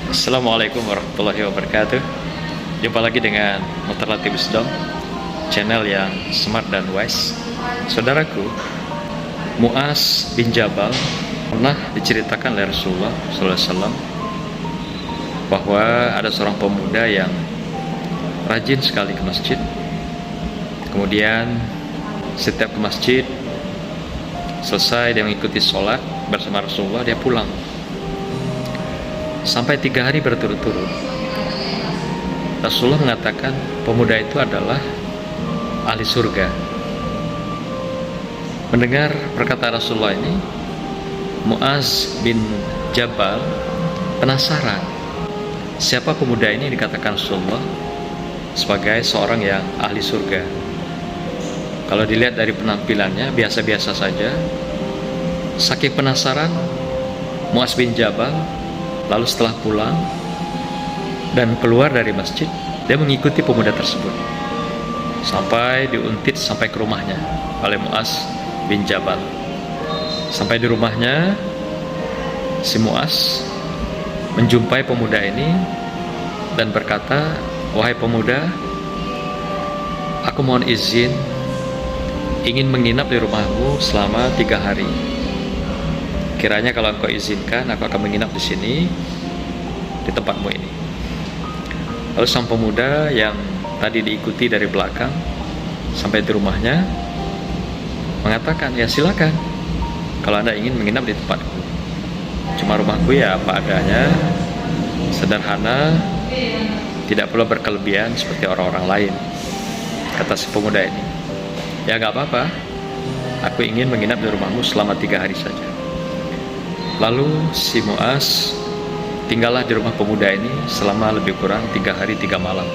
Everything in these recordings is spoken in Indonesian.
Assalamualaikum warahmatullahi wabarakatuh. Jumpa lagi dengan Mutarlati Wisdom, channel yang smart dan wise. Saudaraku, Mu'az bin Jabal pernah diceritakan oleh Rasulullah SAW bahwa ada seorang pemuda yang rajin sekali ke masjid. Kemudian setiap ke masjid, selesai dia mengikuti sholat bersama Rasulullah, dia pulang sampai 3 hari berturut-turut. Rasulullah mengatakan pemuda itu adalah ahli surga. Mendengar perkataan Rasulullah ini, Mu'az bin Jabal penasaran, siapa pemuda ini dikatakan Rasulullah sebagai seorang yang ahli surga. Kalau dilihat dari penampilannya biasa-biasa saja. Saking penasaran, Mu'az bin Jabal lalu setelah pulang dan keluar dari masjid, dia mengikuti pemuda tersebut sampai diuntit sampai ke rumahnya oleh Mu'az bin Jabal. Sampai di rumahnya, si Mu'az menjumpai pemuda ini dan berkata, "Wahai pemuda, aku mohon izin ingin menginap di rumahmu selama 3 hari. Kiranya kalau engkau izinkan, aku akan menginap di sini, di tempatmu ini." Lalu sang pemuda yang tadi diikuti dari belakang sampai di rumahnya mengatakan, "Ya silakan, kalau Anda ingin menginap di tempatku. Cuma rumahku ya apa adanya, sederhana, tidak perlu berkelebihan seperti orang-orang lain," kata si pemuda ini. "Ya gak apa-apa, aku ingin menginap di rumahmu selama 3 hari saja." Lalu si Mu'az tinggallah di rumah pemuda ini selama lebih kurang 3 hari 3 malam.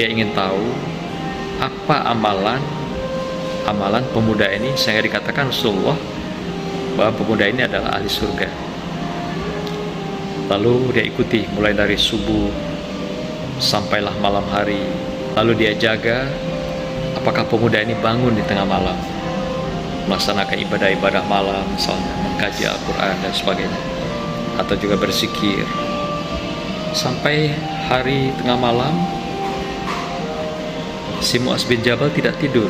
Dia ingin tahu apa amalan pemuda ini sehingga dikatakan Rasulullah bahwa pemuda ini adalah ahli surga. Lalu dia ikuti mulai dari subuh sampailah malam hari. Lalu dia jaga apakah pemuda ini bangun di tengah malam, melaksanakan ibadah-ibadah malam, misalnya mengkaji Al-Quran dan sebagainya, atau juga berzikir. Sampai hari tengah malam, si Mu'az bin Jabal tidak tidur,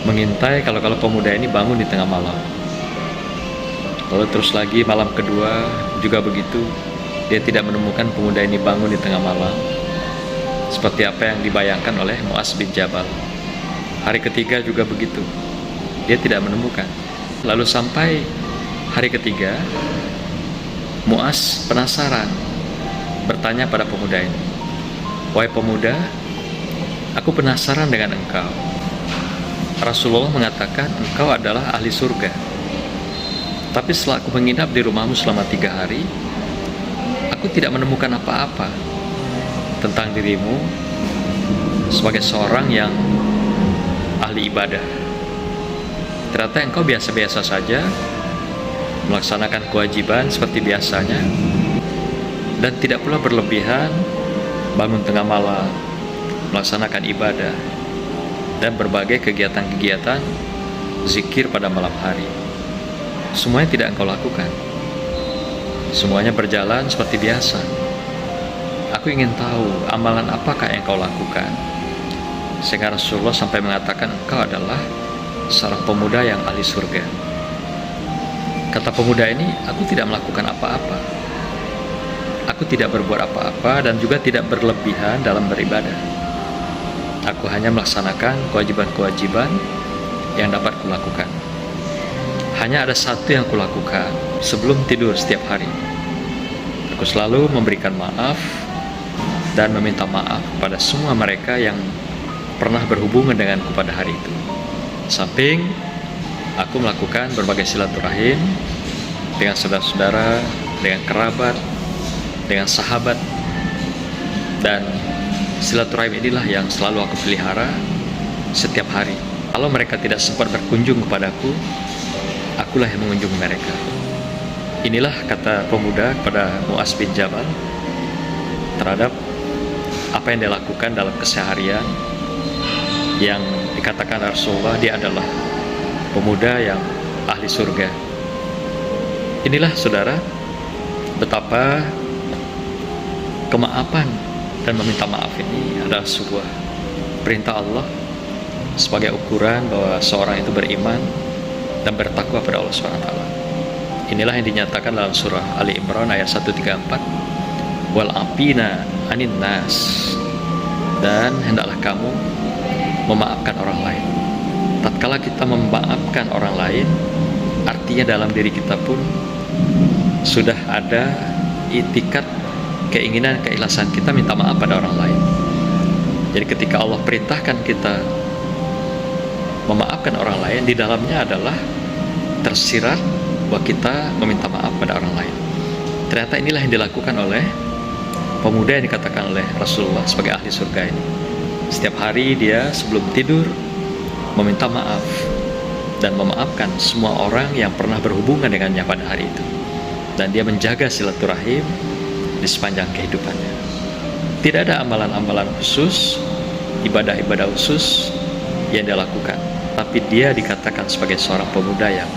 mengintai kalau pemuda ini bangun di tengah malam. Lalu terus lagi malam kedua juga begitu, dia tidak menemukan pemuda ini bangun di tengah malam seperti apa yang dibayangkan oleh Mu'az bin Jabal. Hari ketiga juga begitu, dia tidak menemukan. Lalu sampai hari ketiga, Mu'az penasaran, bertanya pada pemuda ini, "Wahai pemuda, aku penasaran dengan engkau. Rasulullah mengatakan engkau adalah ahli surga. Tapi setelah aku menginap di rumahmu selama 3 hari, aku tidak menemukan apa-apa tentang dirimu sebagai seorang yang ahli ibadah. Ternyata engkau biasa-biasa saja, melaksanakan kewajiban seperti biasanya, dan tidak pula berlebihan, bangun tengah malam, melaksanakan ibadah, dan berbagai kegiatan-kegiatan zikir pada malam hari. Semuanya tidak engkau lakukan. Semuanya berjalan seperti biasa. Aku ingin tahu amalan apakah yang engkau lakukan sehingga Rasulullah sampai mengatakan engkau adalah seorang pemuda yang ahli surga." Kata pemuda ini, "Aku tidak melakukan apa-apa. Aku tidak berbuat apa-apa dan juga tidak berlebihan dalam beribadah. Aku hanya melaksanakan kewajiban-kewajiban yang dapat kulakukan. Hanya ada satu yang kulakukan sebelum tidur setiap hari. Aku selalu memberikan maaf dan meminta maaf kepada semua mereka yang pernah berhubungan denganku pada hari itu. Samping aku melakukan berbagai silaturahim dengan saudara-saudara, dengan kerabat, dengan sahabat, dan silaturahim inilah yang selalu aku pelihara setiap hari. Kalau mereka tidak sempat berkunjung kepadaku, akulah yang mengunjungi mereka." Inilah kata pemuda kepada Mu'az bin Jabal terhadap apa yang dia lakukan dalam keseharian, yang dikatakan Rasulullah dia adalah pemuda yang ahli surga. Inilah saudara, betapa kemaafan dan meminta maaf ini adalah sebuah perintah Allah sebagai ukuran bahwa seorang itu beriman dan bertakwa pada Allah SWT. Inilah yang dinyatakan dalam surah Ali Imran ayat 134, wal afina anin nas, dan hendaklah kamu memaafkan orang lain. Tatkala kita memaafkan orang lain, artinya dalam diri kita pun sudah ada itikat, keinginan, keikhlasan kita minta maaf pada orang lain. Jadi ketika Allah perintahkan kita memaafkan orang lain, di dalamnya adalah tersirat bahwa kita meminta maaf pada orang lain. Ternyata inilah yang dilakukan oleh pemuda yang dikatakan oleh Rasulullah sebagai ahli surga ini. Setiap hari dia sebelum tidur meminta maaf dan memaafkan semua orang yang pernah berhubungan dengannya pada hari itu. Dan dia menjaga silaturahim di sepanjang kehidupannya. Tidak ada amalan-amalan khusus, ibadah-ibadah khusus yang dia lakukan, tapi dia dikatakan sebagai seorang pemuda yang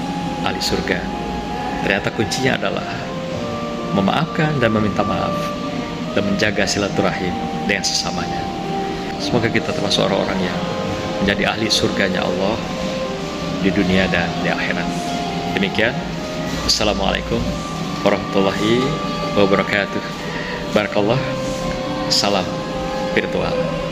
ahli surga. Ternyata kuncinya adalah memaafkan dan meminta maaf dan menjaga silaturahim dengan sesamanya. Semoga kita termasuk orang-orang yang menjadi ahli surganya Allah di dunia dan di akhirat. Demikian. Assalamualaikum warahmatullahi wabarakatuh. Barakallah. Salam virtual.